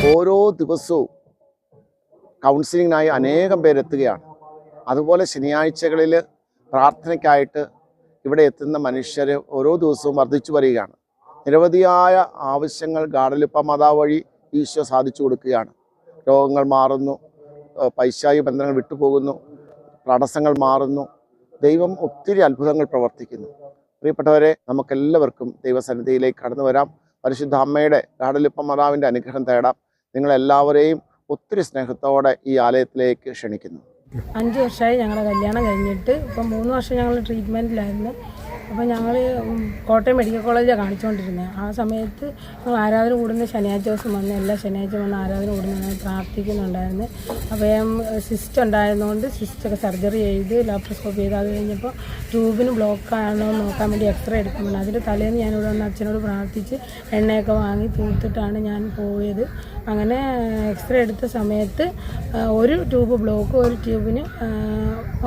ഓരോ ദിവസവും കൗൺസിലിങ്ങിനായി അനേകം പേരെത്തുകയാണ്. അതുപോലെ ശനിയാഴ്ചകളിൽ പ്രാർത്ഥനയ്ക്കായിട്ട് ഇവിടെ എത്തുന്ന മനുഷ്യർ ഓരോ ദിവസവും വർദ്ധിച്ചു വരികയാണ്. നിരവധിയായ ആവശ്യങ്ങൾ ഗാഡലുപ്പ മാതാവ് വഴി ഈശോ സാധിച്ചു കൊടുക്കുകയാണ്. രോഗങ്ങൾ മാറുന്നു, പൈശാചിക ബന്ധനങ്ങൾ വിട്ടുപോകുന്നു, തടസ്സങ്ങൾ മാറുന്നു. ദൈവം ഒത്തിരി അത്ഭുതങ്ങൾ പ്രവർത്തിക്കുന്നു. പ്രിയപ്പെട്ടവരെ, നമുക്കെല്ലാവർക്കും ദൈവസന്നിധിയിലേക്ക് കടന്നു വരാം. പരിശുദ്ധ അമ്മയുടെ ഗാഡലുപ്പ മാതാവിൻ്റെ അനുഗ്രഹം തേടാം. നിങ്ങളെല്ലാവരെയും ഒത്തിരി സ്നേഹത്തോടെ ഈ ആലയത്തിലേക്ക് ക്ഷണിക്കുന്നു. 5 വർഷമായി ഞങ്ങളുടെ കല്യാണം കഴിഞ്ഞിട്ട്. ഇപ്പം 3 വർഷം ഞങ്ങൾ ട്രീറ്റ്മെൻറ്റിലായിരുന്നു. അപ്പോൾ ഞങ്ങൾ കോട്ടയം മെഡിക്കൽ കോളേജിലാണ് കാണിച്ചുകൊണ്ടിരുന്നത്. ആ സമയത്ത് ഞങ്ങൾ ആരാധന കൂടുന്ന ശനിയാഴ്ച ദിവസം വന്ന് എല്ലാ ശനിയാഴ്ച വന്ന് ആരാധന കൂടുന്ന പ്രാർത്ഥിക്കുന്നുണ്ടായിരുന്നു. അപ്പോൾ സിസ്റ്റ് ഉണ്ടായിരുന്നതുകൊണ്ട് സിസ്റ്റൊക്കെ സർജറി ചെയ്ത് ലാപ്രോസ്കോപ്പി ചെയ്ത് അത് കഴിഞ്ഞപ്പോൾ ട്യൂബിന് ബ്ലോക്കാണോ എന്ന് നോക്കാൻ വേണ്ടി എക്സ്റേ എടുക്കാൻ വേണ്ടി അതിൻ്റെ തലേന്ന് ഞാനിവിടെ വന്ന് അച്ഛനോട് പ്രാർത്ഥിച്ച് എണ്ണയൊക്കെ വാങ്ങി തൂത്തിട്ടാണ് ഞാൻ പോയത്. അങ്ങനെ എക്സ്റേ എടുത്ത സമയത്ത് ഒരു ട്യൂബ് ബ്ലോക്ക്, ഒരു ട്യൂബിന്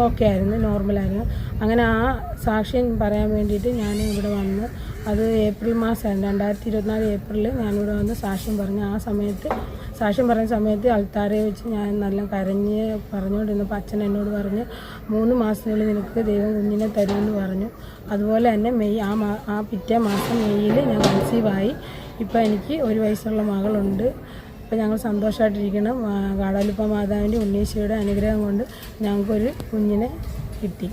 ഓക്കെ ആയിരുന്നു, നോർമലായിരുന്നു. അങ്ങനെ ആ സാക്ഷ്യം പറയാൻ വേണ്ടിയിട്ട് ഞാൻ ഇവിടെ വന്ന്, അത് ഏപ്രിൽ മാസമായിരുന്നു, 2024 ഏപ്രിലിൽ ഞാനിവിടെ വന്ന് സാക്ഷ്യം പറഞ്ഞു. ആ സമയത്ത് സാക്ഷ്യം പറഞ്ഞ സമയത്ത് അൾത്താരെ വെച്ച് ഞാൻ നല്ല കരഞ്ഞ് പറഞ്ഞുകൊണ്ടിരുന്നപ്പോൾ അച്ഛൻ എന്നോട് പറഞ്ഞ് 3 മാസത്തിനുള്ളിൽ നിനക്ക് ദൈവം കുഞ്ഞിനെ തരുമെന്ന് പറഞ്ഞു. അതുപോലെ തന്നെ ആ പിറ്റേ മാസം മെയ്യിൽ ഞാൻ കൺസീവായി. ഇപ്പോൾ എനിക്ക് 1 വയസ്സുള്ള മകളുണ്ട്. ഇപ്പോൾ ഞങ്ങൾ സന്തോഷമായിട്ടിരിക്കണം. ഗാഡലുപ്പ മാതാവിൻ്റെ ഉണ്ണീശോയുടെ അനുഗ്രഹം കൊണ്ട് ഞങ്ങൾക്കൊരു കുഞ്ഞിനെ കിട്ടി.